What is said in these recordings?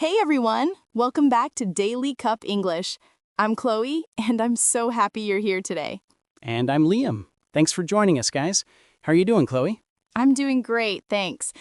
Hey everyone! Welcome back to Daily Cup English. I'm Chloe, and I'm so happy you're here today. And I'm Liam. Thanks for joining us, guys. How are you doing, Chloe? I'm doing great, thanks.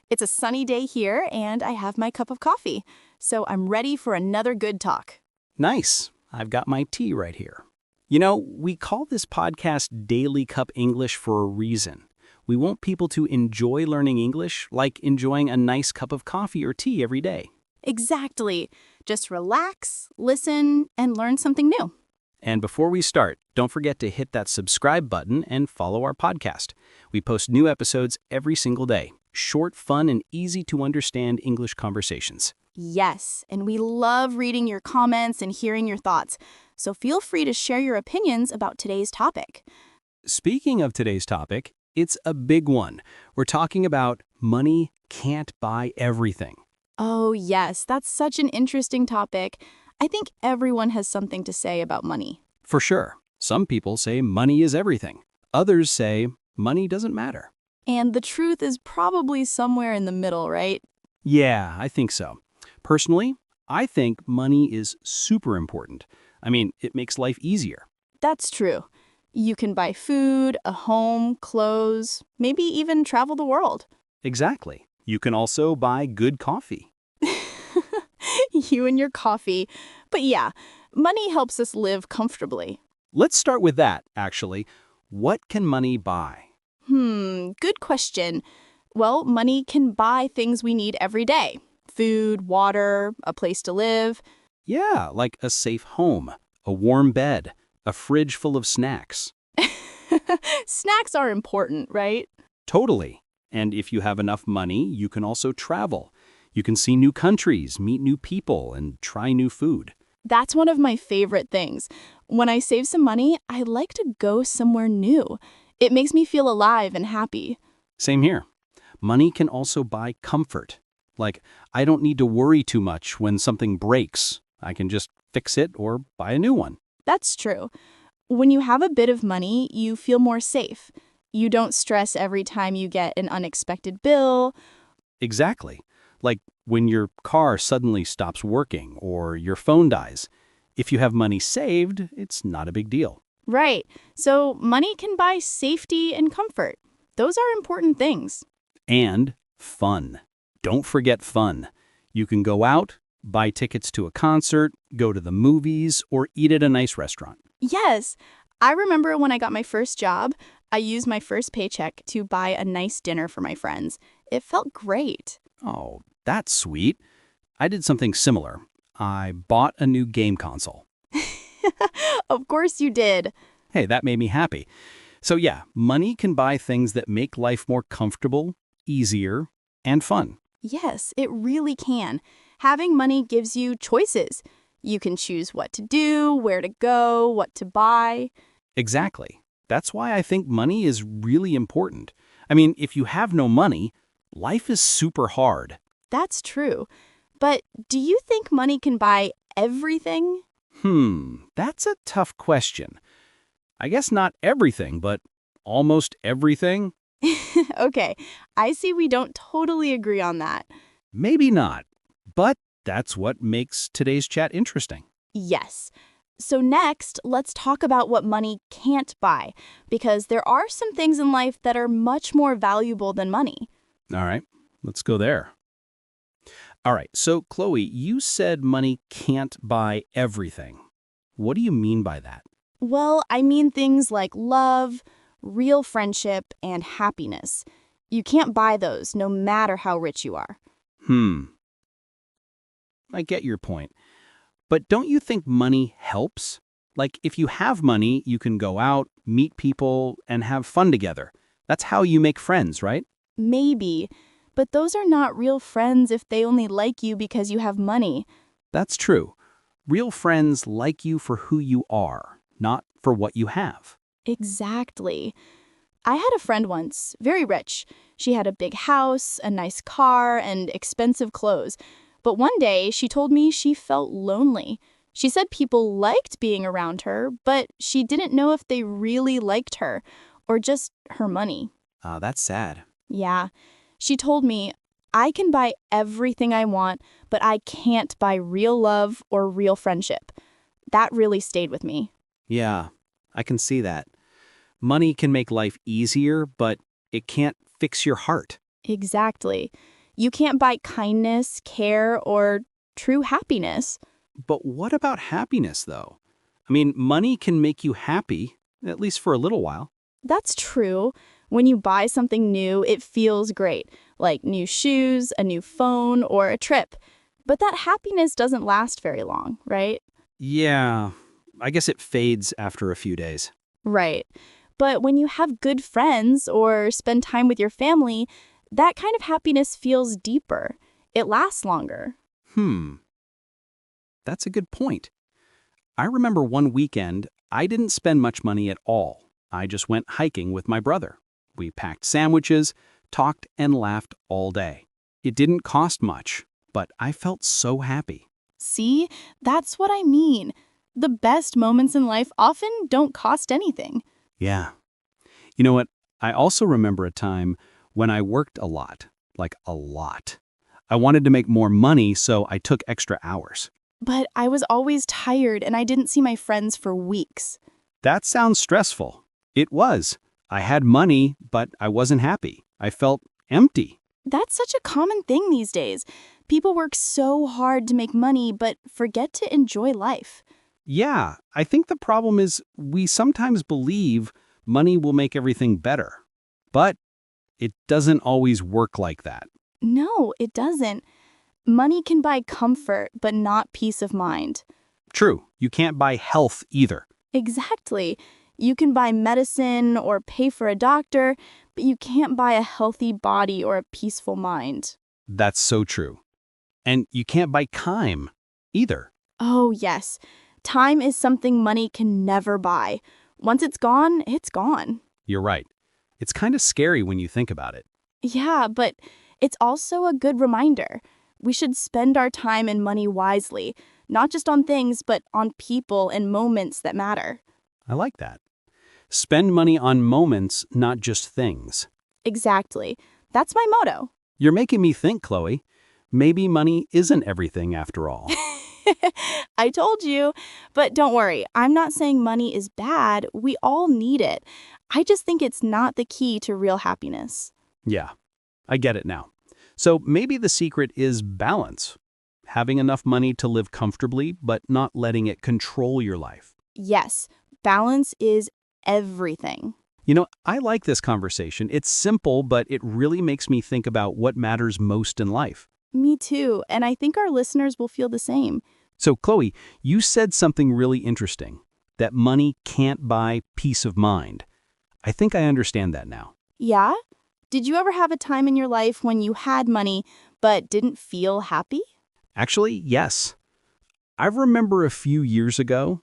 It's a sunny day here, and I have my cup of coffee, so I'm ready for another good talk. Nice. I've got my tea right here. You know, we call this podcast Daily Cup English for a reason. We want people to enjoy learning English like enjoying a nice cup of coffee or tea every day. Exactly. Just relax, listen, and learn something new. And before we start, don't forget to hit that subscribe button and follow our podcast. We post new episodes every single day. Short, fun, and easy to understand English conversations. Yes, and we love reading your comments and hearing your thoughts, so feel free to share your opinions about today's topic. Speaking of today's topic, it's a big one. We're talking about money can't buy everything. Oh, yes, that's such an interesting topic. I think everyone has something to say about money. For sure. Some people say money is everything. Others say money doesn't matter. And the truth is probably somewhere in the middle, right? Yeah, I think so. Personally, I think money is super important. I mean, it makes life easier. That's true. You can buy food, a home, clothes, maybe even travel the world. Exactly. You can also buy good coffee. You and your coffee. But yeah, money helps us live comfortably. Let's start with that, actually. What can money buy? Good question. Well, money can buy things we need every day. Food, water, a place to live. Yeah, like a safe home, a warm bed, a fridge full of snacks. Snacks are important, right? Totally. And if you have enough money, you can also travel. You can see new countries, meet new people, and try new food. That's one of my favorite things. When I save some money, I like to go somewhere new. It makes me feel alive and happy. Same here. Money can also buy comfort. Like, I don't need to worry too much when something breaks. I can just fix it or buy a new one. That's true. When you have a bit of money, you feel more safe. You don't stress every time you get an unexpected bill. Exactly. Like when your car suddenly stops working or your phone dies. If you have money saved, it's not a big deal. Right. So money can buy safety and comfort. Those are important things. And fun. Don't forget fun. You can go out, buy tickets to a concert, go to the movies, or eat at a nice restaurant. Yes. I remember when I got my first job, I used my first paycheck to buy a nice dinner for my friends. It felt great. Oh, that's sweet. I did something similar. I bought a new game console. Of course you did. Hey, that made me happy. So yeah, money can buy things that make life more comfortable, easier, and fun. Yes, it really can. Having money gives you choices. You can choose what to do, where to go, what to buy. Exactly. That's why I think money is really important. I mean, if you have no money, life is super hard. That's true. But do you think money can buy everything? That's a tough question. I guess not everything, but almost everything? Okay, I see we don't totally agree on that. Maybe not. But that's what makes today's chat interesting. Yes. So next, let's talk about what money can't buy, because there are some things in life that are much more valuable than money. All right, let's go there. All right, so Chloe, you said money can't buy everything. What do you mean by that? Well, I mean things like love, real friendship, and happiness. You can't buy those no matter how rich you are. I get your point. But don't you think money helps? Like, if you have money, you can go out, meet people, and have fun together. That's how you make friends, right? Maybe, but those are not real friends if they only like you because you have money. That's true. Real friends like you for who you are, not for what you have. Exactly. I had a friend once, very rich. She had a big house, a nice car, and expensive clothes. But one day, she told me she felt lonely. She said people liked being around her, but she didn't know if they really liked her or just her money. That's sad. Yeah. She told me, I can buy everything I want, but I can't buy real love or real friendship. That really stayed with me. Yeah, I can see that. Money can make life easier, but it can't fix your heart. Exactly. You can't buy kindness, care, or true happiness. But what about happiness, though? I mean, money can make you happy, at least for a little while. That's true. When you buy something new, it feels great, like new shoes, a new phone, or a trip. But that happiness doesn't last very long, right? Yeah, I guess it fades after a few days. Right. But when you have good friends or spend time with your family, that kind of happiness feels deeper. It lasts longer. Hmm, that's a good point. I remember one weekend, I didn't spend much money at all. I just went hiking with my brother. We packed sandwiches, talked, and laughed all day. It didn't cost much, but I felt so happy. See, that's what I mean. The best moments in life often don't cost anything. Yeah. You know what? I also remember a time when I worked a lot, like a lot. I wanted to make more money, so I took extra hours. But I was always tired and I didn't see my friends for weeks. That sounds stressful. It was. I had money, but I wasn't happy. I felt empty. That's such a common thing these days. People work so hard to make money but forget to enjoy life. Yeah, I think the problem is we sometimes believe money will make everything better. But it doesn't always work like that. No, it doesn't. Money can buy comfort, but not peace of mind. True, you can't buy health either. Exactly. You can buy medicine or pay for a doctor, but you can't buy a healthy body or a peaceful mind. That's so true. And you can't buy time either. Oh, yes. Time is something money can never buy. Once it's gone, it's gone. You're right. It's kind of scary when you think about it. Yeah, but it's also a good reminder. We should spend our time and money wisely, not just on things, but on people and moments that matter. I like that. Spend money on moments, not just things. Exactly. That's my motto. You're making me think, Chloe. Maybe money isn't everything after all. I told you. But don't worry, I'm not saying money is bad. We all need it. I just think it's not the key to real happiness. Yeah, I get it now. So maybe the secret is balance. Having enough money to live comfortably, but not letting it control your life. Yes, balance is everything. You know, I like this conversation. It's simple, but it really makes me think about what matters most in life. Me too, and I think our listeners will feel the same. So, Chloe, you said something really interesting, that money can't buy peace of mind. I think I understand that now. Yeah? Did you ever have a time in your life when you had money but didn't feel happy? Actually, yes. I remember a few years ago,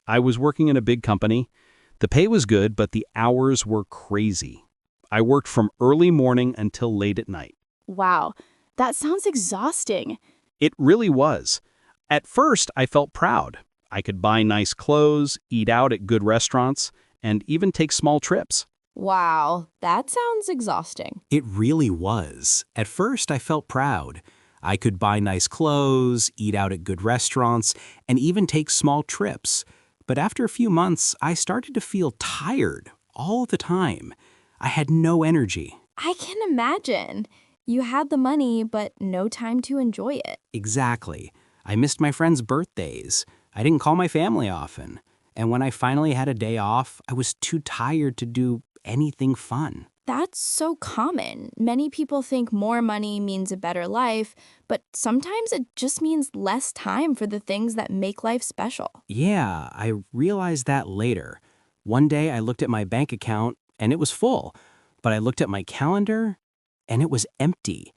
I was working in a big company. The pay was good, but the hours were crazy. I worked from early morning until late at night. Wow, that sounds exhausting. It really was. At first, I felt proud. I could buy nice clothes, eat out at good restaurants, and even take small trips. Wow, that sounds exhausting. It really was. At first, I felt proud. I could buy nice clothes, eat out at good restaurants, and even take small trips. But after a few months, I started to feel tired all the time. I had no energy. I can imagine. You had the money, but no time to enjoy it. Exactly. I missed my friends' birthdays. I didn't call my family often. And when I finally had a day off, I was too tired to do anything fun. That's so common. Many people think more money means a better life, but sometimes it just means less time for the things that make life special. Yeah, I realized that later. One day I looked at my bank account and it was full, but I looked at my calendar and it was empty.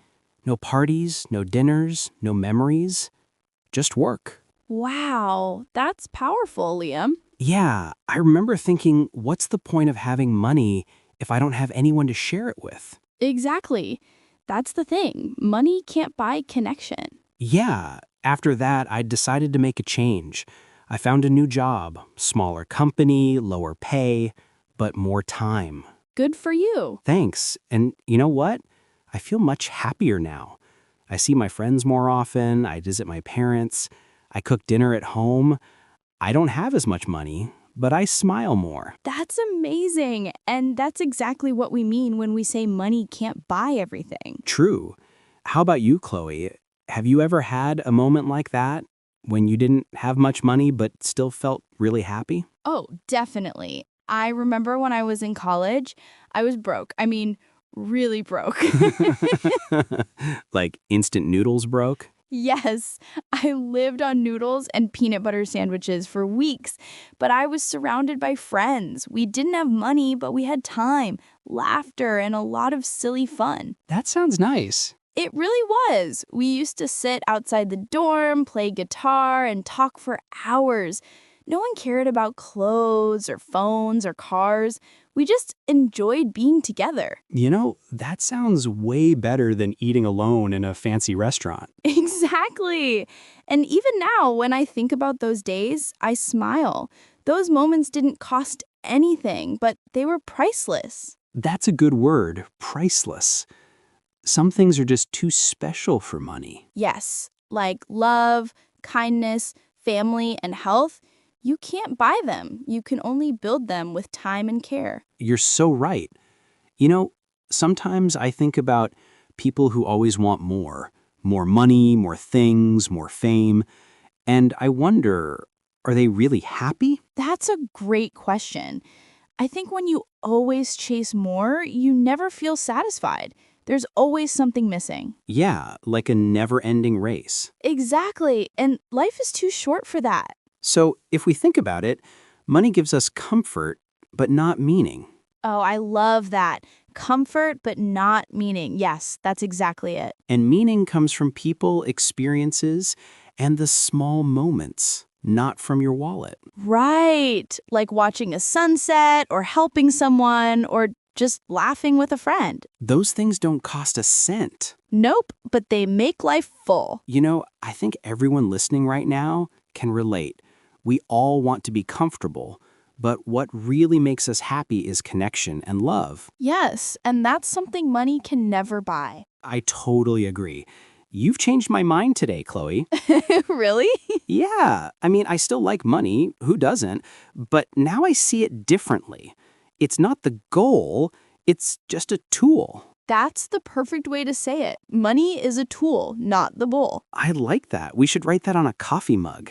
No parties, no dinners, no memories, just work. Wow, that's powerful, Liam. Yeah, I remember thinking, what's the point of having money if I don't have anyone to share it with? Exactly. That's the thing. Money can't buy connection. Yeah, after that, I decided to make a change. I found a new job, smaller company, lower pay, but more time. Good for you. Thanks. And you know what? I feel much happier now. I see my friends more often, I visit my parents, I cook dinner at home. I don't have as much money, but I smile more. That's amazing. And that's exactly what we mean when we say money can't buy everything. True. How about you, Chloe? Have you ever had a moment like that when you didn't have much money but still felt really happy? Oh, definitely. I remember when I was in college, I was broke. I mean, really broke. Like instant noodles broke? Yes, I lived on noodles and peanut butter sandwiches for weeks, but I was surrounded by friends. We didn't have money, but we had time, laughter, and a lot of silly fun. That sounds nice. It really was. We used to sit outside the dorm, play guitar, and talk for hours. No one cared about clothes or phones or cars. We just enjoyed being together. That sounds way better than eating alone in a fancy restaurant. Exactly. And even now, when I think about those days, I smile. Those moments didn't cost anything, but they were priceless. That's a good word, priceless. Some things are just too special for money. Yes, like love, kindness, family, and health. You can't buy them. You can only build them with time and care. You're so right. Sometimes I think about people who always want more money, more things, more fame, and I wonder, are they really happy? That's a great question. I think when you always chase more, you never feel satisfied. There's always something missing. Yeah, like a never-ending race. Exactly. And life is too short for that. So if we think about it, money gives us comfort, but not meaning. Oh, I love that. Comfort, but not meaning. Yes, that's exactly it. And meaning comes from people, experiences, and the small moments, not from your wallet. Right. Like watching a sunset or helping someone or just laughing with a friend. Those things don't cost a cent. Nope, but they make life full. I think everyone listening right now can relate. We all want to be comfortable, but what really makes us happy is connection and love. Yes, and that's something money can never buy. I totally agree. You've changed my mind today, Chloe. Really? Yeah, I still like money, who doesn't? But now I see it differently. It's not the goal, it's just a tool. That's the perfect way to say it. Money is a tool, not the goal. I like that. We should write that on a coffee mug.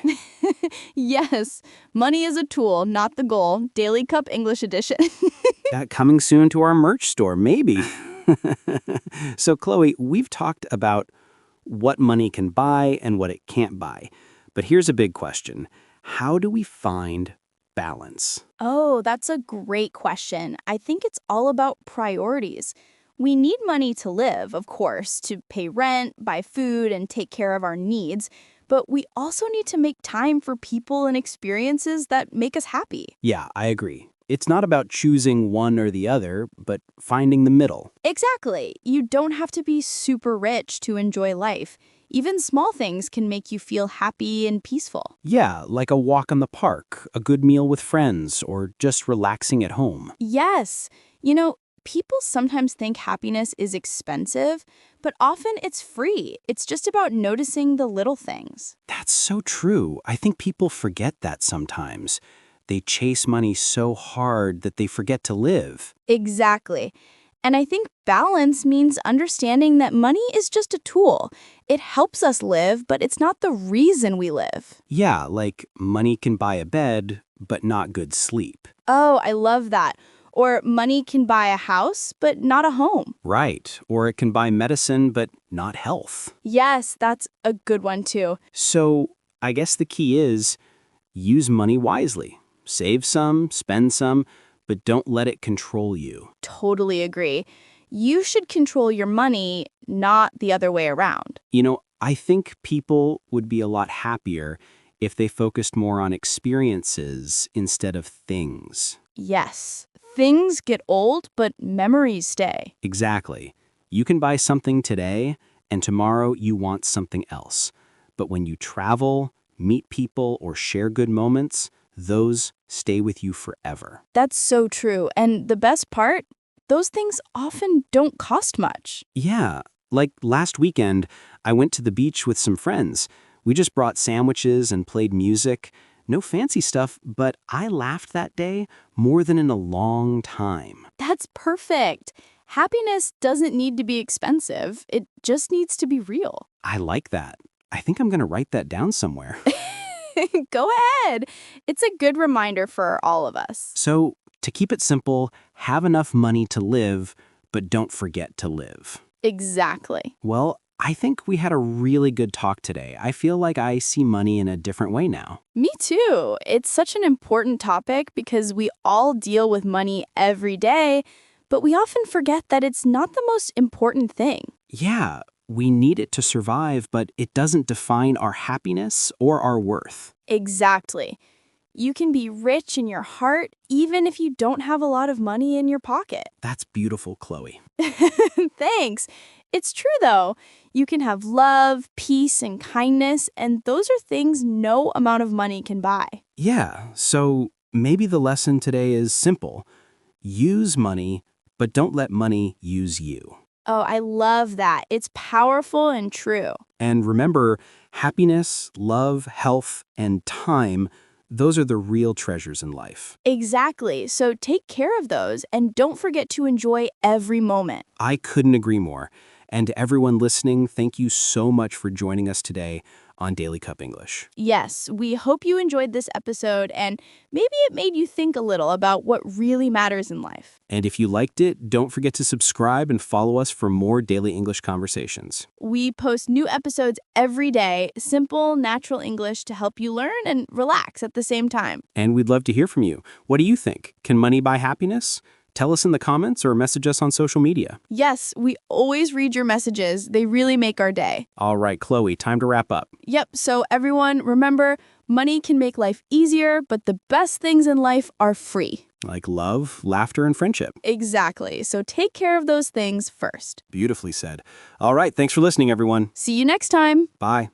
Yes, money is a tool, not the goal. Daily Cup English edition. That coming soon to our merch store, maybe. So, Chloe, we've talked about what money can buy and what it can't buy. But here's a big question. How do we find balance? Oh, that's a great question. I think it's all about priorities. We need money to live, of course, to pay rent, buy food, and take care of our needs. But we also need to make time for people and experiences that make us happy. Yeah, I agree. It's not about choosing one or the other, but finding the middle. Exactly. You don't have to be super rich to enjoy life. Even small things can make you feel happy and peaceful. Yeah, like a walk in the park, a good meal with friends, or just relaxing at home. Yes. People sometimes think happiness is expensive, but often it's free. It's just about noticing the little things. That's so true. I think people forget that sometimes. They chase money so hard that they forget to live. Exactly. And I think balance means understanding that money is just a tool. It helps us live, but it's not the reason we live. Yeah, like money can buy a bed, but not good sleep. Oh, I love that. Or money can buy a house, but not a home. Right, or it can buy medicine, but not health. Yes, that's a good one too. So I guess the key is use money wisely. Save some, spend some, but don't let it control you. Totally agree. You should control your money, not the other way around. I think people would be a lot happier if they focused more on experiences instead of things. Yes, things get old, but memories stay. Exactly. You can buy something today, and tomorrow you want something else. But when you travel, meet people, or share good moments, those stay with you forever. That's so true. And the best part, those things often don't cost much. Yeah, like last weekend, I went to the beach with some friends. We just brought sandwiches and played music. No fancy stuff, but I laughed that day more than in a long time. That's perfect. Happiness doesn't need to be expensive. It just needs to be real. I like that. I think I'm going to write that down somewhere. Go ahead. It's a good reminder for all of us. So, to keep it simple, have enough money to live, but don't forget to live. Exactly. Well, I think we had a really good talk today. I feel like I see money in a different way now. Me too. It's such an important topic because we all deal with money every day, but we often forget that it's not the most important thing. Yeah, we need it to survive, but it doesn't define our happiness or our worth. Exactly. You can be rich in your heart even if you don't have a lot of money in your pocket. That's beautiful, Chloe. Thanks. It's true, though. You can have love, peace, and kindness, and those are things no amount of money can buy. Yeah, so maybe the lesson today is simple. Use money, but don't let money use you. Oh, I love that. It's powerful and true. And remember, happiness, love, health, and time, those are the real treasures in life. Exactly. So take care of those and don't forget to enjoy every moment. I couldn't agree more. And to everyone listening, thank you so much for joining us today on Daily Cup English. Yes, we hope you enjoyed this episode and maybe it made you think a little about what really matters in life. And if you liked it, don't forget to subscribe and follow us for more daily English conversations. We post new episodes every day, simple, natural English to help you learn and relax at the same time. And we'd love to hear from you. What do you think? Can money buy happiness? Tell us in the comments or message us on social media. Yes, we always read your messages. They really make our day. All right, Chloe, time to wrap up. Yep, so everyone, remember, money can make life easier, but the best things in life are free. Like love, laughter, and friendship. Exactly, so take care of those things first. Beautifully said. All right, thanks for listening, everyone. See you next time. Bye.